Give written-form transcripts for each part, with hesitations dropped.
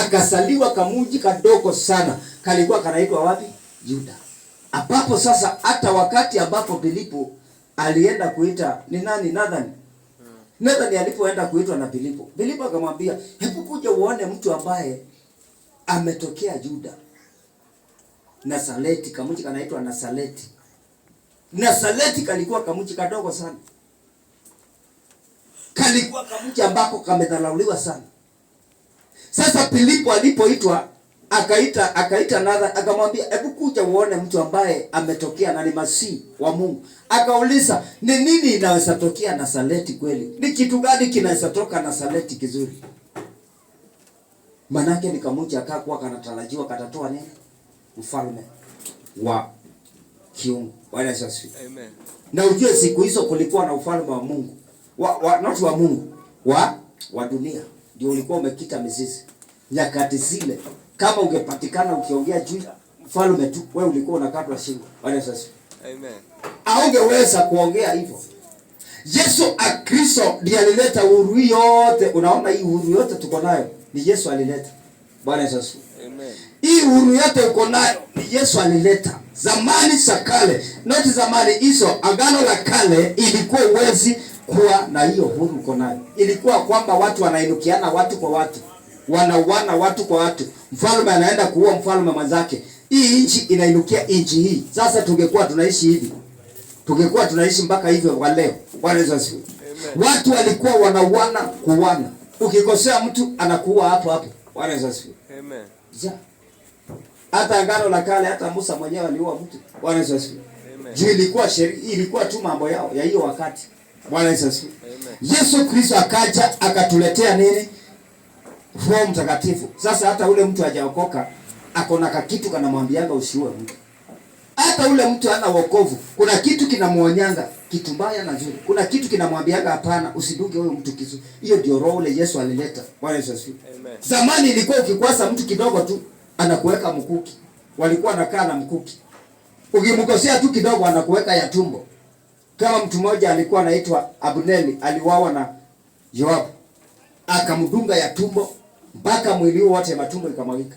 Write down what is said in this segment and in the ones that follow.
akasaliwa kamuji kadogo sana, kalikuwa kanaitwa wapi? Yuda. Ambapo sasa hata wakati ambapo Filipo alienda kuita ni nani? Nathani alipoenda kuitwa na Filipo, Filipo akamwambia, hebu kuja uone mtu ambaye ametokea Yuda, Nazareti, kamuji kanaitwa Nazareti. Nazareti kalikuwa kamuji kadogo sana, kalikuwa kamuji ambako kamedharauliwa sana. Sasa Filipo alipoitwa akaita Nathan, akamwambia hebu kuja uone mtu ambaye ametokea na ni Masihi wa Mungu. Akauliza, ni nini inaweza tokea Nazareti kweli? Ni kitu gani kinaweza toka Nazareti kizuri? Manake ni kamuji akakuwa kanatarajiwa katatoa nini? Mfalme wa kiungu. Bwana Yesu asifiwe. Amen. Na ujue siku hizo kulikuwa na ufalme wa Mungu. Not wa Mungu, wa dunia. Ndio ulikuwa umekita mizizi. Nyakati zile kama ungepatikana ukiongea juu mfalme tu, wewe ulikuwa unakatwa shingo. Bwana Yesu asifiwe. Amen. Haungeweza kuongea hivyo. Yesu Kristo ndiye alileta uhuru yote. Unaona hii uhuru yote tuko nayo ni Yesu alileta. Bwana Yesu asifiwe. Amen. Hii uhuru yote uko nayo ni Yesu alileta. Zamani za kale, not zamani hizo, agano la kale ilikuwa uwezi kuwa na hiyo uhuru uko nayo. Ilikuwa kwamba watu wanainukiana watu kwa watu, wanauana watu kwa watu. Mfalme anaenda kuua mfalme mwenzake. Hii nchi inainukia nchi hii. Sasa tungekuwa tunaishi hivi, tungekuwa tunaishi mpaka hivyo kwa leo. Bwana Yesu asifiwe. Watu walikuwa wanauana kuuana. Ukikosea mtu anakuua hapo hapo. Bwana Yesu asifiwe. Amen. Hata agano la kale, hata Musa mwenyewe aliua mtu. Bwana Yesu asifiwe. Juu ilikuwa sheria, ilikuwa tu mambo yao ya hiyo wakati. Bwana Yesu asifiwe. Yesu Kristo akaja akatuletea nini? Roho Mtakatifu. Sasa hata ule mtu hajaokoka akona kakitu kanamwambianga usiue mtu. Hata ule mtu hana wokovu, kuna kitu kinamuonyanga kitu mbaya na nzuri. Kuna kitu kinamwambianga hapana, usidunge huyo mtu kisu. Hiyo ndio roho ile Yesu alileta. Bwana Yesu asifiwe. Zamani ilikuwa ukikwasa mtu kidogo tu anakuweka mkuki. Walikuwa nakaa na mkuki. Ukimkosea tu kidogo anakuweka ya tumbo. Kama mtu mmoja alikuwa anaitwa Abuneri, aliuawa na Yoabu. Akamdunga ya tumbo mpaka mwili wote matumbo ikamwagika.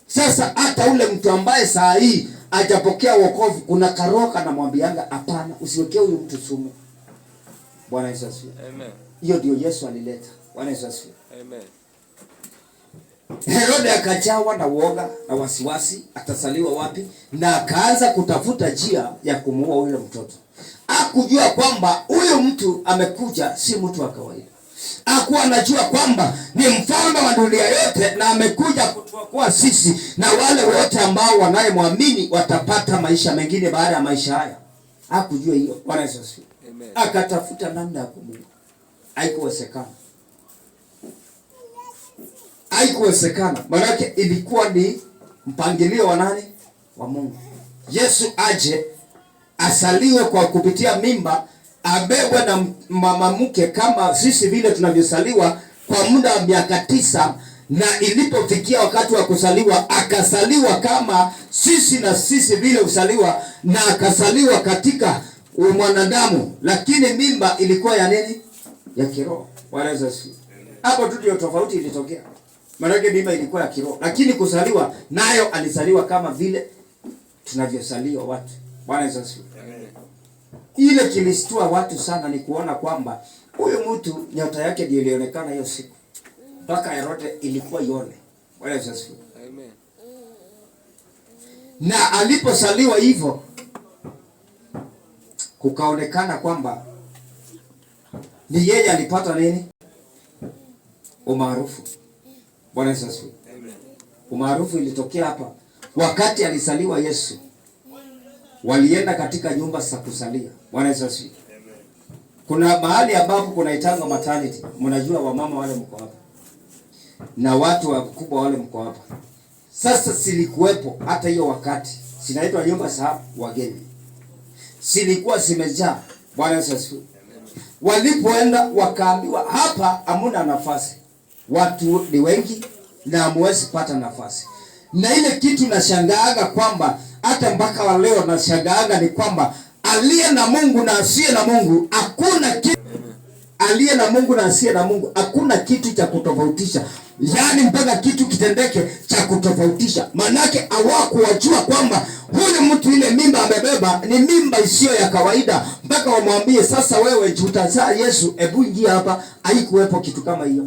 Sasa hata ule mtu ambaye saa hii hajapokea wokovu, kuna karoka na mwambianga hapana, usiwekee huyu mtu sumu. Bwana Yesu asifiwe. Amen. Hiyo ndio Yesu alileta. Bwana Yesu asifiwe. Amen. Herode akajawa na uoga na wasiwasi, atasaliwa wapi? Na akaanza kutafuta njia ya kumuua yule mtoto. Hakujua kwamba huyu mtu amekuja si mtu wa kawaida. Hakuwa anajua kwamba ni mfalme wa dunia yote na amekuja kutuokoa sisi na wale wote ambao wanayemwamini watapata maisha mengine baada ya maisha haya. Hakujua hiyo. Bwana Yesu asifiwe. Amen. Akatafuta namna ya kumuua. Haikuwezekana. Haikuwezekana. Maana ilikuwa ni mpangilio wa nani? Wa Mungu. Yesu aje asaliwe kwa kupitia mimba, abebwe na mama mke kama sisi vile tunavyosaliwa kwa muda wa miaka 9, na ilipofikia wakati wa kusaliwa akasaliwa kama sisi na sisi vile usaliwa, na akasaliwa katika mwanadamu, lakini mimba ilikuwa ya nini? Ya kiroho. Bwana Yesu asifiwe. Hapo tu ndio tofauti ilitokea. Maana mimba ilikuwa ya kiroho, lakini kusaliwa nayo alisaliwa kama vile tunavyosaliwa watu. Bwana Yesu asifiwe. Ile kilistua watu sana ni kuona kwamba huyu mtu nyota yake ndio ilionekana hiyo siku. Mpaka Herode ilikuwa ione. Bwana Yesu asifiwe. Amen. Na aliposaliwa hivyo kukaonekana kwamba ni yeye alipata nini? Umaarufu. Bwana Yesu asifiwe. Amen. Umaarufu ilitokea hapa wakati alisaliwa Yesu. Walienda katika nyumba za kusalia. Bwana Yesu asifiwe. Amen. Kuna mahali ambapo kunaitangwa maternity. Mnajua wamama wale mko hapa. Na watu wakubwa wale mko hapa. Sasa silikuwepo hata hiyo wakati. Sinaitwa nyumba za wageni. Silikuwa zimejaa. Bwana Yesu asifiwe. Walipoenda wakaambiwa hapa hamuna nafasi. Watu ni wengi na hamwezi pata nafasi. Na ile kitu nashangaaga kwamba hata mpaka wa leo nashangaaga ni kwamba aliye na Mungu na asiye na Mungu hakuna kitu. Aliye na Mungu na asiye na Mungu hakuna kitu cha kutofautisha. Yaani mpaka kitu kitendeke cha kutofautisha. Manake hawakuwajua kwamba huyu mtu ile mimba amebeba ni mimba isiyo ya kawaida. Mpaka wamwambie sasa, wewe utazaa Yesu, hebu ingia hapa. Haikuwepo kitu kama hiyo.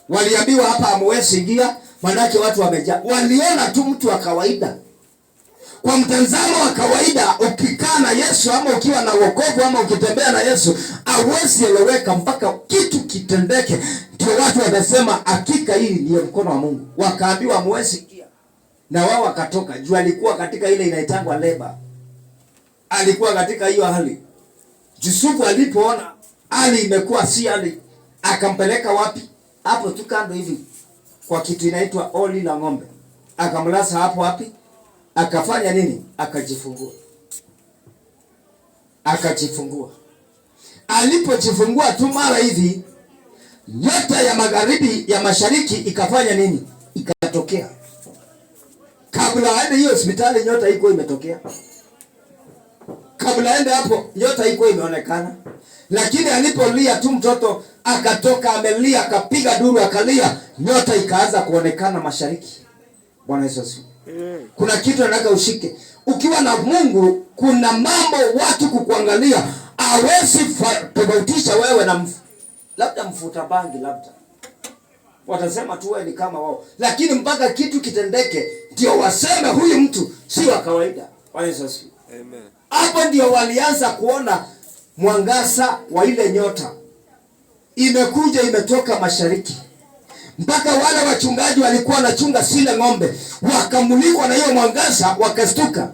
Waliambiwa hapa hamwezi ingia, manake watu wamejaa. Waliona tu mtu wa kawaida. Kwa mtazamo wa kawaida, ukikaa na Yesu ama ukiwa na wokovu ama ukitembea na Yesu, hauwezi eleweka mpaka kitu kitendeke. Ndio watu wanasema hakika hii ndiyo mkono wa Mungu. Wakaambiwa hamwezi ingia. Na wao wakatoka. Juu alikuwa katika ile inaitangwa leba. Alikuwa katika hiyo hali. Yusufu alipoona hali imekuwa si hali, akampeleka wapi? Hapo tu kando hivi kwa kitu inaitwa oli la ng'ombe. Akamlaza hapo wapi? Akafanya nini? Akajifungua. Akajifungua. Alipojifungua tu mara hivi, nyota ya magharibi ya mashariki ikafanya nini? Ikatokea. Kabla aende hiyo hospitali, nyota iko imetokea. Kabla aende hapo, nyota iko imeonekana. Lakini alipolia tu mtoto akatoka amelia, akapiga duru akalia, nyota ikaanza kuonekana mashariki. Bwana Yesu asifiwe. Kuna kitu nataka ushike. Ukiwa na Mungu, kuna mambo watu kukuangalia hawezi tofautisha wewe na labda mfuta bangi, labda watasema tu wewe ni kama wao, lakini mpaka kitu kitendeke ndio waseme huyu mtu si wa kawaida. Bwana Yesu asifiwe. Amen. Hapo ndio walianza kuona mwangaza wa ile nyota imekuja imetoka mashariki. Mpaka wale wachungaji walikuwa wanachunga zile ng'ombe, wakamulikwa na hiyo mwangaza, wakastuka.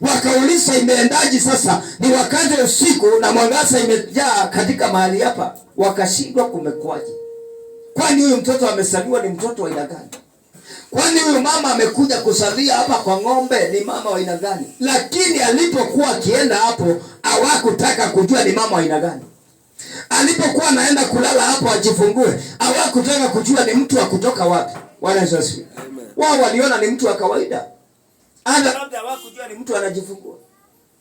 Wakauliza imeendaje sasa? Ni wakati wa usiku na mwangaza imejaa katika mahali hapa. Wakashindwa kumekwaje? Kwani huyu mtoto amesaliwa ni mtoto wa aina gani? Kwani huyu mama amekuja kusalia hapa kwa ng'ombe ni mama wa aina gani? Lakini alipokuwa akienda hapo, hawakutaka kujua ni mama wa aina gani. Alipokuwa anaenda kulala hapo ajifungue, hawakutaka kujua ni mtu wa kutoka wapi. Bwana Yesu asifiwe. Wao waliona ni mtu wa kawaida. Hata labda hawakujua ni mtu anajifungua.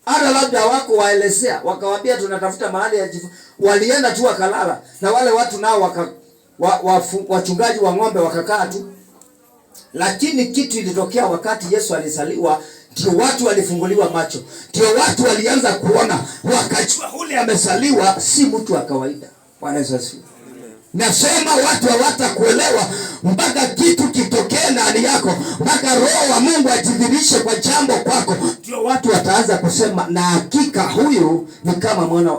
Hata labda hawako waelezea, wakawaambia tunatafuta mahali ya jifungua. Walienda tu wakalala na wale watu nao wachungaji wa ng'ombe wakakaa tu. Lakini kitu ilitokea wakati Yesu alizaliwa, ndio watu walifunguliwa macho. Ndio watu walianza kuona, wakajua yule amezaliwa si mtu wa kawaida. Bwana Yesu asifiwe. Nasema watu hawatakuelewa mpaka kitu kitokee ndani yako, mpaka Roho wa Mungu ajidhihirishe kwa jambo kwako, ndio watu wataanza kusema na hakika huyu ni kama mwana